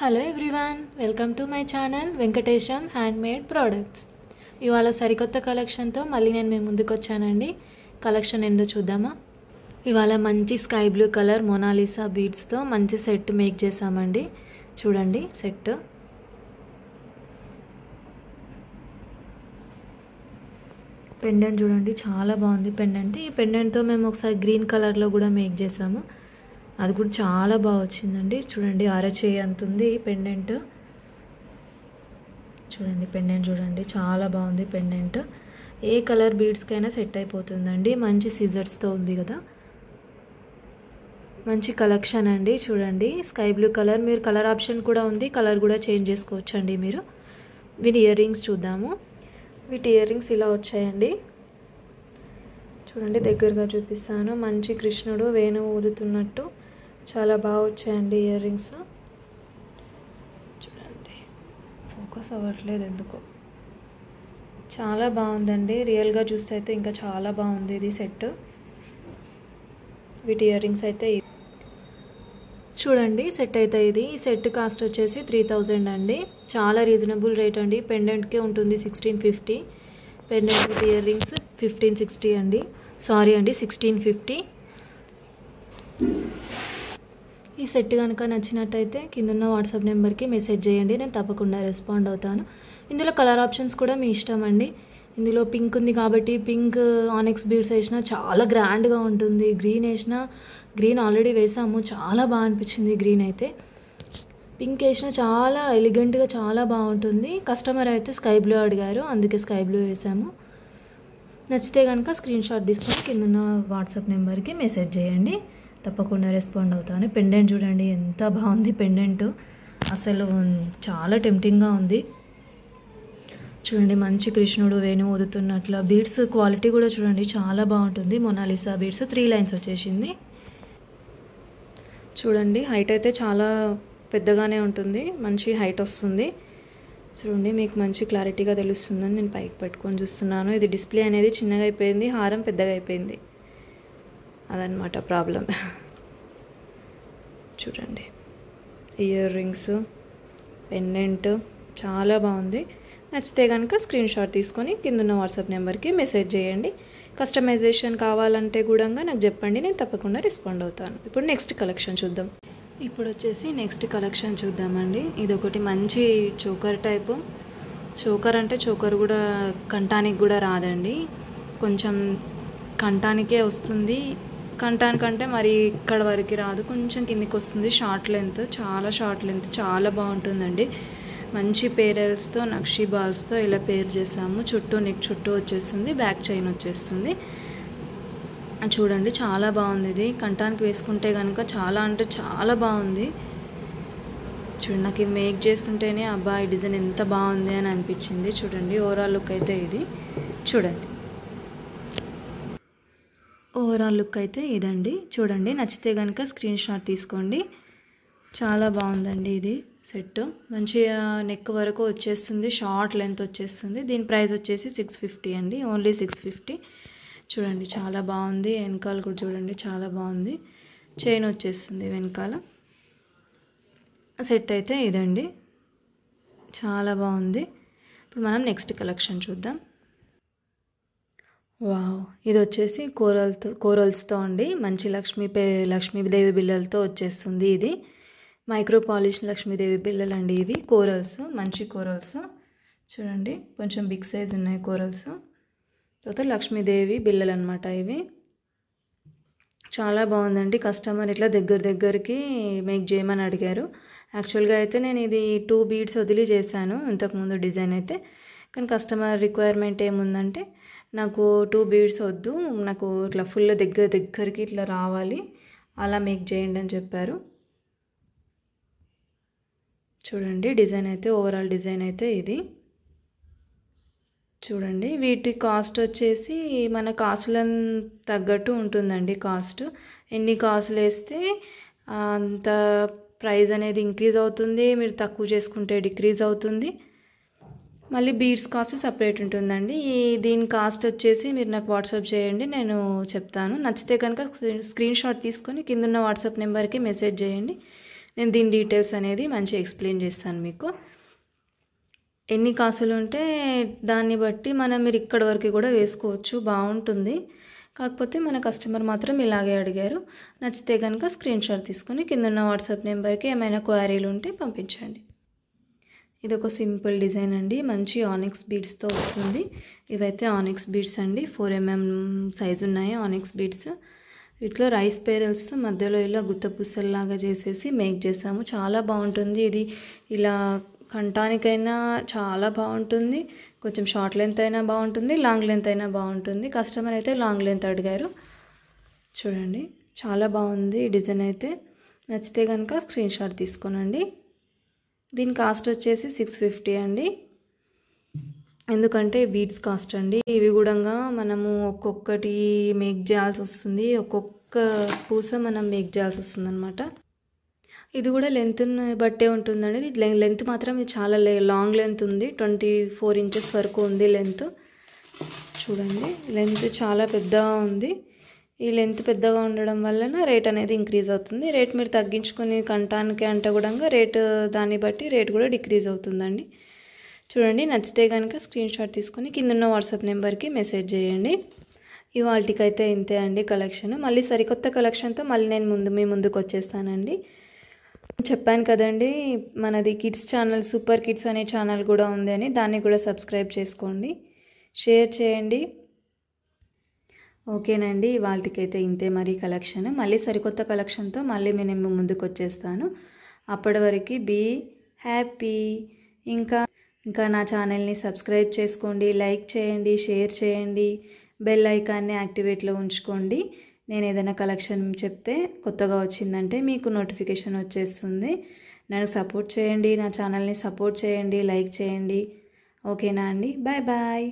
Hello everyone, welcome to my channel Venkatesham handmade products. ఇవాళ సరికొత్త కలెక్షన్తో మళ్ళీ నేను మీ ముందుకు వచ్చానండి. కలెక్షన్ ఏందో చూద్దామా. ఇవాళ మంచి స్కై బ్లూ కలర్ మొనాలిసా బీడ్స్తో మంచి సెట్ మేక్ చేసామండి. చూడండి సెట్. పెండెంట్ చూడండి, చాలా బాగుంది పెండెంట్. ఈ పెండెంట్తో మేము ఒకసారి గ్రీన్ కలర్లో కూడా మేక్ చేసాము, అది కూడా చాలా బాగా వచ్చిందండి. చూడండి అరచేయి అంత ఉంది పెండెంట్. చూడండి పెండెంట్ చూడండి, చాలా బాగుంది పెండెంట్. ఏ కలర్ బీడ్స్కైనా సెట్ అయిపోతుందండి. మంచి సిజర్స్తో ఉంది కదా, మంచి కలెక్షన్ అండి. చూడండి స్కై బ్లూ కలర్, మీరు కలర్ ఆప్షన్ కూడా ఉంది, కలర్ కూడా చేంజ్ చేసుకోవచ్చు అండి మీరు. వీటి ఇయర్ రింగ్స్ చూద్దాము. వీటి ఇయర్ రింగ్స్ ఇలా వచ్చాయండి. చూడండి దగ్గరగా చూపిస్తాను. మంచి కృష్ణుడు వేణువు ఊదుతున్నట్టు చాలా బాగా వచ్చాయండి ఇయర్ రింగ్స్. చూడండి ఫోకస్ అవ్వట్లేదు ఎందుకో. చాలా బాగుందండి, రియల్గా చూస్తే అయితే ఇంకా చాలా బాగుంది ఇది సెట్. వీటి ఇయర్ రింగ్స్ అయితే చూడండి సెట్ అయితే ఇది. ఈ సెట్ కాస్ట్ వచ్చేసి 3000 అండి. చాలా రీజనబుల్ రేట్ అండి. పెండెంట్కే ఉంటుంది 1650. పెండెంట్ విత్ ఇయర్ రింగ్స్ 1560 అండి. సారీ అండి 1650. ఈ సెట్ కనుక నచ్చినట్టయితే కిందన్న వాట్సాప్ నెంబర్కి మెసేజ్ చేయండి, నేను తప్పకుండా రెస్పాండ్ అవుతాను. ఇందులో కలర్ ఆప్షన్స్ కూడా మీ ఇష్టం అండి. ఇందులో పింక్ ఉంది కాబట్టి పింక్ ఆనెక్స్ బీడ్స్ వేసినా చాలా గ్రాండ్గా ఉంటుంది. గ్రీన్ వేసినా, గ్రీన్ ఆల్రెడీ వేసాము, చాలా బాగా అనిపించింది గ్రీన్ అయితే. పింక్ వేసినా చాలా ఎలిగెంట్గా చాలా బాగుంటుంది. కస్టమర్ అయితే స్కై బ్లూ అడిగారు, అందుకే స్కై బ్లూ వేసాము. నచ్చితే కనుక స్క్రీన్ షాట్ తీసుకొని కిందన్న వాట్సాప్ నెంబర్కి మెసేజ్ చేయండి, తప్పకుండా రెస్పాండ్ అవుతాను. పెండెంట్ చూడండి ఎంత బాగుంది పెండెంట్, అసలు చాలా టెంప్టింగ్గా ఉంది. చూడండి మంచి కృష్ణుడు వేణువు ఊదుతున్నట్ల. బీడ్స్ క్వాలిటీ కూడా చూడండి చాలా బాగుంటుంది. మొనాలిసా బీడ్స్ 3 లైన్స్ వచ్చేసింది. చూడండి హైట్ అయితే చాలా పెద్దగానే ఉంటుంది, మంచి హైట్ వస్తుంది. చూడండి మీకు మంచి క్లారిటీగా తెలుస్తుందని నేను పైకి పెట్టుకొని చూస్తున్నాను. ఇది డిస్ప్లే అనేది చిన్నగా అయిపోయింది, హారం పెద్దగా అయిపోయింది, అదనమాట ప్రాబ్లం. చూడండి ఇయర్ రింగ్స్, పెండెంట్ చాలా బాగుంది. నచ్చితే కనుక స్క్రీన్ షాట్ తీసుకొని కిందన్న వాట్సాప్ నెంబర్కి మెసేజ్ చేయండి. కస్టమైజేషన్ కావాలంటే కూడా నాకు చెప్పండి, నేను తప్పకుండా రెస్పాండ్ అవుతాను. ఇప్పుడు నెక్స్ట్ కలెక్షన్ చూద్దాం. ఇప్పుడు వచ్చేసి నెక్స్ట్ కలెక్షన్ చూద్దామండి. ఇది ఒకటి మంచి చోకర్ టైపు. చోకర్ అంటే చోకర్ కూడా కంటానికి కూడా రాదండి, కొంచెం కంటానికే వస్తుంది. కంటానికంటే మరి ఇక్కడ వరకు రాదు, కొంచెం కిందికి వస్తుంది. షార్ట్ లెంత్, చాలా షార్ట్ లెంత్, చాలా బాగుంటుందండి. మంచి పేరల్స్తో నక్షీ బాల్స్తో ఇలా పేర్ చేసాము. చుట్టూ నెక్ చుట్టూ వచ్చేస్తుంది, బ్యాక్ చైన్ వచ్చేస్తుంది. చూడండి చాలా బాగుంది ఇది. కంటానికి వేసుకుంటే కనుక చాలా అంటే చాలా బాగుంది. చూడండి నాకు ఇది మేక్ చేస్తుంటేనే అబ్బా ఈ డిజైన్ ఎంత బాగుంది అని అనిపించింది. చూడండి ఓవరాల్ లుక్ అయితే ఇది. చూడండి ఓవరాల్ లుక్ అయితే ఇదండి. చూడండి నచ్చితే కనుక స్క్రీన్ షాట్ తీసుకోండి. చాలా బాగుందండి ఇది సెట్. మంచిగా నెక్ వరకు వచ్చేస్తుంది, షార్ట్ లెంత్ వచ్చేస్తుంది. దీని ప్రైస్ వచ్చేసి 650 అండి, ఓన్లీ 650. చూడండి చాలా బాగుంది. వెనకాల కూడా చూడండి చాలా బాగుంది, చైన్ వచ్చేస్తుంది వెనకాల. సెట్ అయితే ఇదండి, చాలా బాగుంది. ఇప్పుడు మనం నెక్స్ట్ కలెక్షన్ చూద్దాం. వావ్, ఇది వచ్చేసి కోరల్స్తో అండి. మంచి లక్ష్మీదేవి బిళ్ళలతో వచ్చేస్తుంది. ఇది మైక్రో పాలిష్ లక్ష్మీదేవి బిళ్ళలు అండి ఇవి. కోరల్స్, మంచి కోరల్స్. చూడండి కొంచెం బిగ్ సైజ్ ఉన్నాయి కోరల్స్. తర్వాత లక్ష్మీదేవి బిళ్ళలు అనమాట ఇవి. చాలా బాగుందండి. కస్టమర్ ఇట్లా దగ్గరికి మేక్ చేయమని అడిగారు. యాక్చువల్గా అయితే నేను ఇది 2 బీడ్స్ వదిలి చేశాను ఇంతకుముందు డిజైన్ అయితే. కానీ కస్టమర్ రిక్వైర్మెంట్ ఏముందంటే నాకు 2 బీడ్స్ వద్దు, నాకు ఇట్లా ఫుల్ దగ్గరికి ఇట్లా రావాలి, అలా మేక్ చేయండి అని చెప్పారు. చూడండి డిజైన్ అయితే, ఓవరాల్ డిజైన్ అయితే ఇది. చూడండి వీటి కాస్ట్ వచ్చేసి మన కాసులను తగ్గట్టు ఉంటుందండి. కాస్ట్ ఎన్ని కాసులు వేస్తే అంత ప్రైస్ అనేది ఇంక్రీజ్ అవుతుంది, మీరు తక్కువ చేసుకుంటే డిక్రీజ్ అవుతుంది. మళ్ళీ బీడ్స్ కాస్ట్ సపరేట్ ఉంటుందండి. దీని కాస్ట్ వచ్చేసి మీరు నాకు వాట్సాప్ చేయండి, నేను చెప్తాను. నచ్చితే కనుక స్క్రీన్ షాట్ తీసుకొని కిందన్న వాట్సాప్ నెంబర్కి మెసేజ్ చేయండి, నేను దీని డీటెయిల్స్ అనేది మంచిగా ఎక్స్ప్లెయిన్ చేస్తాను మీకు. ఎన్ని కాసులు ఉంటే దాన్ని బట్టి మీరు ఇక్కడి వరకు కూడా వేసుకోవచ్చు, బాగుంటుంది. కాకపోతే మన కస్టమర్ మాత్రం ఇలాగే అడిగారు. నచ్చితే కనుక స్క్రీన్ షాట్ తీసుకొని కింద ఉన్న వాట్సాప్ నెంబర్కి ఏమైనా క్వైరీలు ఉంటే పంపించండి. ఇది ఒక సింపుల్ డిజైన్ అండి, మంచి ఆనిక్స్ బీడ్స్తో వస్తుంది. ఇవైతే ఆనిక్స్ బీడ్స్ అండి, 4 mm సైజు ఉన్నాయి ఆనిక్స్ బీడ్స్. వీటిలో రైస్ పేరల్స్ మధ్యలో ఇలా గుత్తపుసల్లాగా చేసేసి మేక్ చేసాము. చాలా బాగుంటుంది ఇది. ఇలా కంటానికైనా చాలా బాగుంటుంది, కొంచెం షార్ట్ లెంత్ అయినా బాగుంటుంది, లాంగ్ లెంత్ అయినా బాగుంటుంది. కస్టమర్ అయితే లాంగ్ లెంత్ అడిగారు. చూడండి చాలా బాగుంది ఈ డిజైన్ అయితే. నచ్చితే కనుక స్క్రీన్ షాట్ తీసుకోనండి. దీని కాస్ట్ వచ్చేసి 650 అండి. ఎందుకంటే బీడ్స్ కాస్ట్ అండి. ఇవి కూడా మనము ఒక్కొక్కటి మేక్ చేయాల్సి వస్తుంది, ఒక్కొక్క పూస మనం మేక్ చేయాల్సి వస్తుంది అనమాట. ఇది కూడా లెంత్ బట్టే ఉంటుందండి. లెంత్ మాత్రం ఇది చాలా లాంగ్ లెంత్ ఉంది, 24 inches వరకు ఉంది లెంత్. చూడండి లెంత్ చాలా పెద్దగా ఉంది. ఈ లెంత్ పెద్దగా ఉండడం వలన రేట్ అనేది ఇంక్రీజ్ అవుతుంది. రేట్ మీరు తగ్గించుకొని కంటానికి అంటే కూడా రేటు దాన్ని బట్టి రేట్ కూడా డిక్రీజ్ అవుతుందండి. చూడండి నచ్చితే కనుక స్క్రీన్ షాట్ తీసుకొని కింద ఉన్న వాట్సాప్ నెంబర్కి మెసేజ్ చేయండి. ఇవాళకైతే ఇంతే అండి కలెక్షన్. మళ్ళీ సరికొత్త కలెక్షన్తో మళ్ళీ నేను మీ ముందుకు వచ్చేస్తానండి. చెప్పాను కదండి మనది కిడ్స్ ఛానల్ సూపర్ కిడ్స్ అనే ఛానల్ కూడా ఉంది అని, దాన్ని కూడా సబ్స్క్రైబ్ చేసుకోండి, షేర్ చేయండి. ఓకేనండి ఇవాళకైతే ఇంతే మరి కలెక్షన్. మళ్ళీ సరికొత్త కలెక్షన్తో మళ్ళీ నేను ముందుకు వచ్చేస్తాను. అప్పటి వరకు బీ హ్యాపీ. ఇంకా నా ఛానల్ని సబ్స్క్రైబ్ చేసుకోండి, లైక్ చేయండి, షేర్ చేయండి, బెల్ ఐకాన్ని యాక్టివేట్లో ఉంచుకోండి. నేను ఏదైనా కలెక్షన్ చెప్తే కొత్తగా వచ్చిందంటే మీకు నోటిఫికేషన్ వచ్చేస్తుంది. నన్ను సపోర్ట్ చేయండి, నా ఛానల్ని సపోర్ట్ చేయండి, లైక్ చేయండి. ఓకేనా అండి, బాయ్ బాయ్.